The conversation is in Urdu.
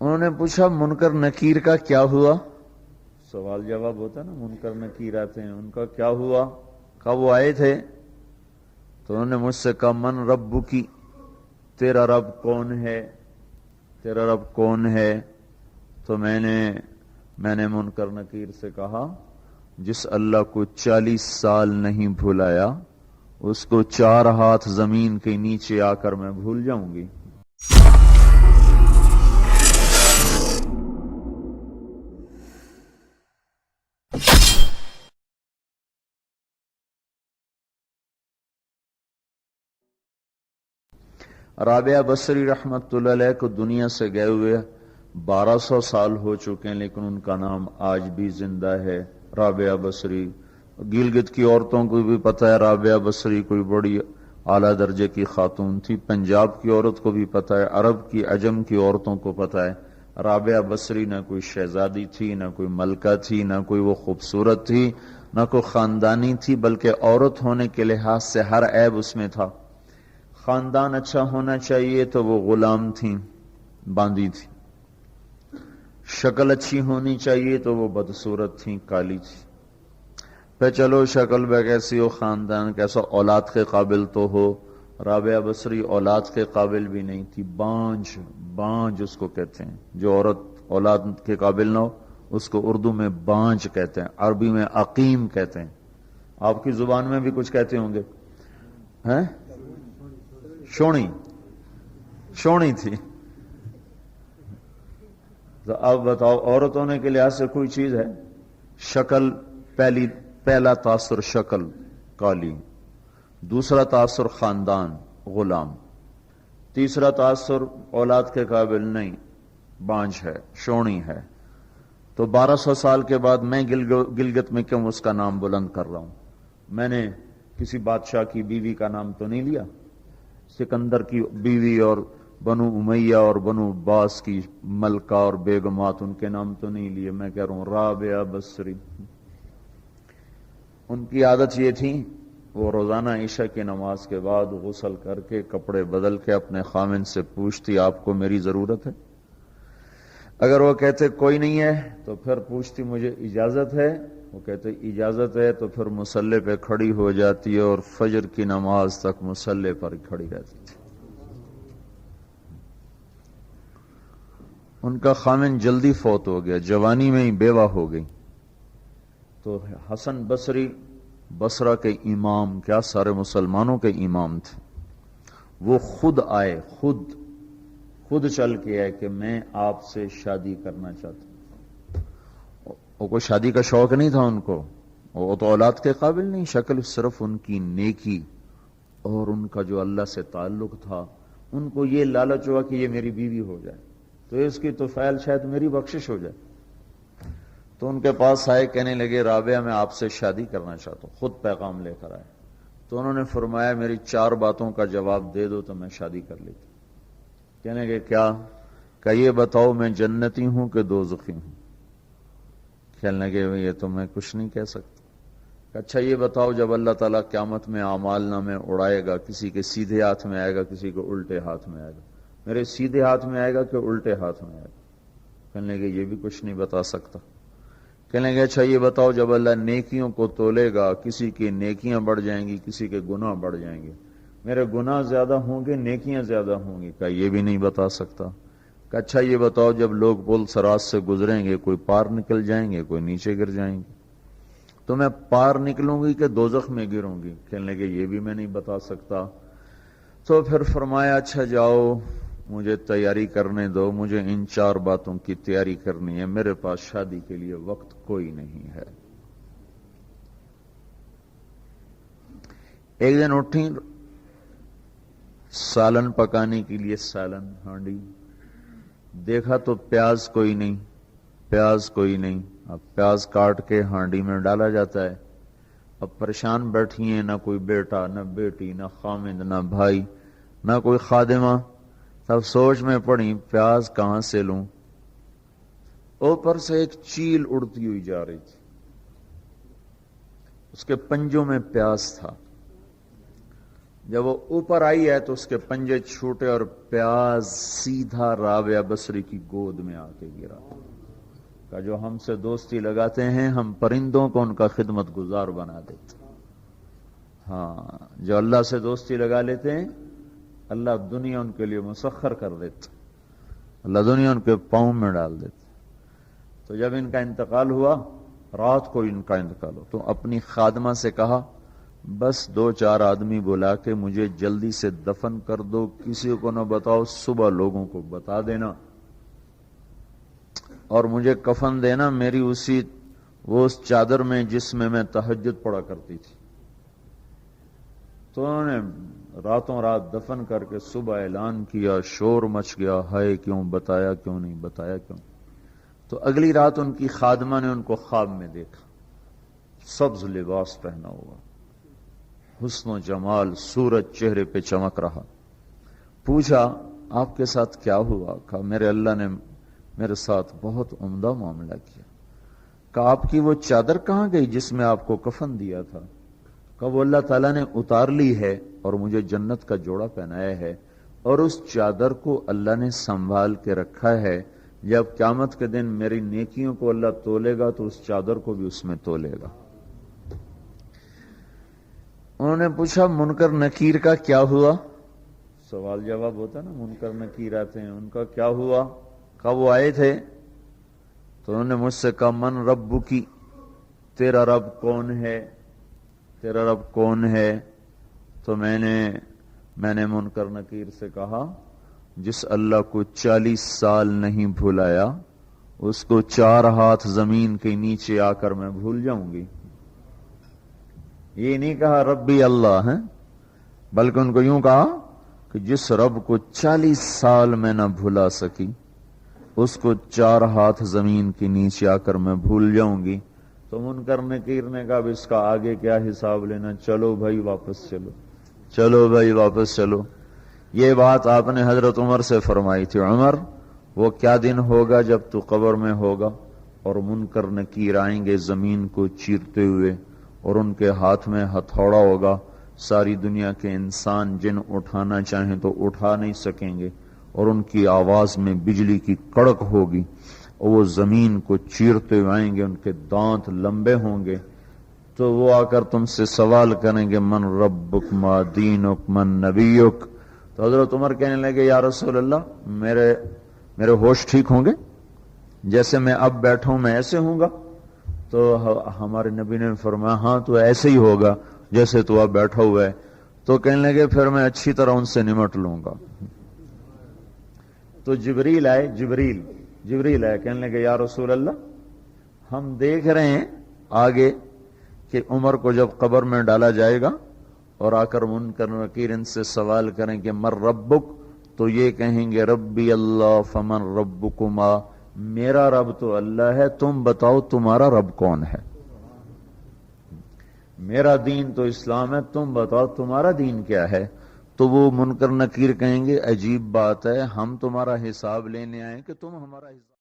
انہوں نے پوچھا منکر نکیر کا کیا ہوا؟ سوال جواب ہوتا ہے نا، منکر نکیر آتے ہیں، ان کا کیا ہوا؟ کہا وہ آئے تھے تو انہوں نے مجھ سے کہا من رب کی، تیرا رب کون ہے، تیرا رب کون ہے؟ تو میں نے منکر نکیر سے کہا جس اللہ کو 40 سال نہیں بھلایا اس کو 4 ہاتھ زمین کے نیچے آ کر میں بھول جاؤں گی؟ رابعہ بصری رحمت اللہ علیہ کو دنیا سے گئے ہوئے 1200 سال ہو چکے ہیں، لیکن ان کا نام آج بھی زندہ ہے، رابعہ بصری۔ گلگت کی عورتوں کو بھی پتہ ہے رابعہ بصری کوئی بڑی اعلیٰ درجے کی خاتون تھی، پنجاب کی عورت کو بھی پتہ ہے، عرب کی عجم کی عورتوں کو پتہ ہے رابعہ بصری نہ کوئی شہزادی تھی، نہ کوئی ملکہ تھی، نہ کوئی وہ خوبصورت تھی، نہ کوئی خاندانی تھی، بلکہ عورت ہونے کے لحاظ سے ہر عیب اس میں تھا۔ خاندان اچھا ہونا چاہیے تو وہ غلام تھیں، باندھی تھی، شکل اچھی ہونی چاہیے تو وہ بدصورت تھیں، کالی تھی۔ پہ چلو شکل بے کیسی ہو، خاندان کیسا، اولاد کے قابل تو ہو، رابعہ بصری اولاد کے قابل بھی نہیں تھی، بانج اس کو کہتے ہیں، جو عورت اولاد کے قابل نہ ہو اس کو اردو میں بانج کہتے ہیں، عربی میں عقیم کہتے ہیں، آپ کی زبان میں بھی کچھ کہتے ہوں گے، ہیں؟ شونی تھی۔ تو اب بتاؤ عورت ہونے کے لحاظ سے کوئی چیز ہے؟ شکل، پہلا تاثر شکل کالی، دوسرا تاثر خاندان غلام، تیسرا تاثر اولاد کے قابل نہیں، بانج ہے، شونی ہے۔ تو 1200 سال کے بعد میں گلگت میں کیوں اس کا نام بلند کر رہا ہوں؟ میں نے کسی بادشاہ کی بیوی کا نام تو نہیں لیا، سکندر کی بیوی اور بنو امیہ اور بنو عباس کی ملکہ اور بیگمات، ان کے نام تو نہیں لیے، میں کہہ رہا ہوں رابعہ بصری۔ ان کی عادت یہ تھی وہ روزانہ عشاء کی نماز کے بعد غسل کر کے کپڑے بدل کے اپنے خامن سے پوچھتی آپ کو میری ضرورت ہے؟ اگر وہ کہتے کوئی نہیں ہے تو پھر پوچھتی مجھے اجازت ہے؟ وہ کہتے اجازت ہے تو پھر مصلی پہ کھڑی ہو جاتی ہے اور فجر کی نماز تک مصلی پر کھڑی رہتی تھی۔ ان کا خامن جلدی فوت ہو گیا، جوانی میں ہی بیوہ ہو گئی، تو حسن بصری بصرہ کے امام، کیا سارے مسلمانوں کے امام تھے، وہ خود آئے، خود چل کے آئے کہ میں آپ سے شادی کرنا چاہتا ہوں۔ وہ کوئی شادی کا شوق نہیں تھا ان کو، وہ تو اولاد کے قابل نہیں، شکل صرف ان کی نیکی اور ان کا جو اللہ سے تعلق تھا، ان کو یہ لالچ ہوا کہ یہ میری بیوی ہو جائے تو اس کی تو فعل شاید میری بخشش ہو جائے۔ تو ان کے پاس آئے، کہنے لگے رابعہ میں آپ سے شادی کرنا چاہتا ہوں، خود پیغام لے کر آئے۔ تو انہوں نے فرمایا میری 4 باتوں کا جواب دے دو تو میں شادی کر لیتی۔ کہنے لگے کیا؟ کہ یہ بتاؤ میں جنتی ہوں کہ دوزخی ہوں؟ کہنے لگے یہ تو میں کچھ نہیں کہہ سکتا۔ اچھا یہ بتاؤ جب اللہ تعالیٰ قیامت میں اعمال نامے اڑائے گا، کسی کے سیدھے ہاتھ میں آئے گا، کسی کو الٹے ہاتھ میں آئے گا، میرے سیدھے ہاتھ میں آئے گا کہ الٹے ہاتھ میں آئے گا؟ کہنے لگے یہ بھی کچھ نہیں بتا سکتا۔ کہنے لگے اچھا یہ بتاؤ جب اللہ نیکیوں کو تولے گا، کسی کی نیکیاں بڑھ جائیں گی، کسی کے گناہ بڑھ جائیں گے، میرے گناہ زیادہ ہوں گے نیکیاں زیادہ ہوں گی؟ کہا یہ بھی نہیں بتا سکتا۔ کہ اچھا یہ بتاؤ جب لوگ پل صراط سے گزریں گے کوئی پار نکل جائیں گے، کوئی نیچے گر جائیں گے، تو میں پار نکلوں گی کہ دوزخ میں گروں گی؟ کہنے لگے یہ بھی میں نہیں بتا سکتا۔ تو پھر فرمایا اچھا جاؤ مجھے تیاری کرنے دو، مجھے ان 4 باتوں کی تیاری کرنی ہے، میرے پاس شادی کے لیے وقت کوئی نہیں ہے۔ ایک دن اٹھی، سالن پکانے کے لیے سالن ہانڈی، دیکھا تو پیاز کوئی نہیں، اب پیاز کاٹ کے ہانڈی میں ڈالا جاتا ہے۔ اب پریشان بیٹھی ہیں، نہ کوئی بیٹا، نہ بیٹی، نہ خامند، نہ بھائی، نہ کوئی خادمہ۔ تب سوچ میں پڑی پیاز کہاں سے لوں؟ اوپر سے ایک چیل اڑتی ہوئی جا رہی تھی، اس کے پنجوں میں پیاز تھا۔ جب وہ اوپر آئی ہے تو اس کے پنجے چھوٹے اور پیاز سیدھا رابعہ بصری کی گود میں آ کے گرا. کہ جو ہم سے دوستی لگاتے ہیں ہم پرندوں کو ان کا خدمت گزار بنا دیتے. ہاں، جو اللہ سے دوستی لگا لیتے ہیں اللہ دنیا ان کے لیے مسخر کر دیتے، اللہ دنیا ان کے پاؤں میں ڈال دیتے. تو جب ان کا انتقال ہوا، رات کو ان کا انتقال ہو، تو اپنی خادمہ سے کہا بس 2-4 آدمی بلا کے مجھے جلدی سے دفن کر دو، کسی کو نہ بتاؤ، صبح لوگوں کو بتا دینا، اور مجھے کفن دینا میری اس چادر میں جس میں میں تہجد پڑا کرتی تھی. تو انہوں نے راتوں رات دفن کر کے صبح اعلان کیا، شور مچ گیا، ہائے کیوں بتایا، کیوں نہیں بتایا، کیوں. تو اگلی رات ان کی خادمہ نے ان کو خواب میں دیکھا، سبز لباس پہنا ہوا، حسن و جمال، سورج چہرے پہ چمک رہا. پوچھا آپ کے ساتھ کیا ہوا؟ کہا میرے اللہ نے میرے ساتھ بہت عمدہ معاملہ کیا. کہا آپ کی وہ چادر کہاں گئی جس میں آپ کو کفن دیا تھا؟ کہا وہ اللہ تعالیٰ نے اتار لی ہے اور مجھے جنت کا جوڑا پہنایا ہے، اور اس چادر کو اللہ نے سنبھال کے رکھا ہے، جب قیامت کے دن میری نیکیوں کو اللہ تولے گا تو اس چادر کو بھی اس میں تولے گا. انہوں نے پوچھا منکر نکیر کا کیا ہوا؟ سوال جواب ہوتا نا، منکر نکیر آتے ہیں، ان کا کیا ہوا؟ کہا وہ آئے تھے تو انہوں نے مجھ سے کہا من رب کی، تیرا رب کون ہے، تیرا رب کون ہے؟ تو میں نے منکر نکیر سے کہا جس اللہ کو 40 سال نہیں بھلایا اس کو 4 ہاتھ زمین کے نیچے آ کر میں بھول جاؤں گی. یہ نہیں کہا ربی اللہ ہے، بلکہ ان کو یوں کہا کہ جس رب کو 40 سال میں نہ بھلا سکی اس کو 4 ہاتھ زمین کے نیچے آ کر میں بھول جاؤں گی. تو منکر نکیر نے کہا اب اس کا آگے کیا حساب لینا، چلو بھائی واپس چلو، چلو بھائی واپس چلو. یہ بات آپ نے حضرت عمر سے فرمائی تھی، عمر وہ کیا دن ہوگا جب تو قبر میں ہوگا اور منکر نکیر آئیں گے زمین کو چیرتے ہوئے، اور ان کے ہاتھ میں ہتھوڑا ہوگا، ساری دنیا کے انسان جن اٹھانا چاہیں تو اٹھا نہیں سکیں گے، اور ان کی آواز میں بجلی کی کڑک ہوگی، اور وہ زمین کو چیرتے ہوئے آئیں گے، ان کے دانت لمبے ہوں گے. تو وہ آ کر تم سے سوال کریں گے من ربک ما دینک من نبیک. تو حضرت عمر کہنے لگے یا رسول اللہ میرے ہوش ٹھیک ہوں گے، جیسے میں اب بیٹھا ہوں میں ایسے ہوں گا؟ تو ہمارے نبی نے فرمایا ہاں تو ایسے ہی ہوگا جیسے تو اب بیٹھا ہوا ہے. تو کہنے لگے پھر میں اچھی طرح ان سے نمٹ لوں گا. تو جبریل آئے، کہنے لگے یا رسول اللہ ہم دیکھ رہے ہیں آگے کہ عمر کو جب قبر میں ڈالا جائے گا اور آ کر منکر نکیر ان سے سوال کریں کہ مر ربک، تو یہ کہیں گے ربی اللہ فمن ربکما، میرا رب تو اللہ ہے، تم بتاؤ تمہارا رب کون ہے. میرا دین تو اسلام ہے، تم بتاؤ تمہارا دین کیا ہے. تو وہ منکر نکیر کہیں گے عجیب بات ہے، ہم تمہارا حساب لینے آئے کہ تم ہمارا حساب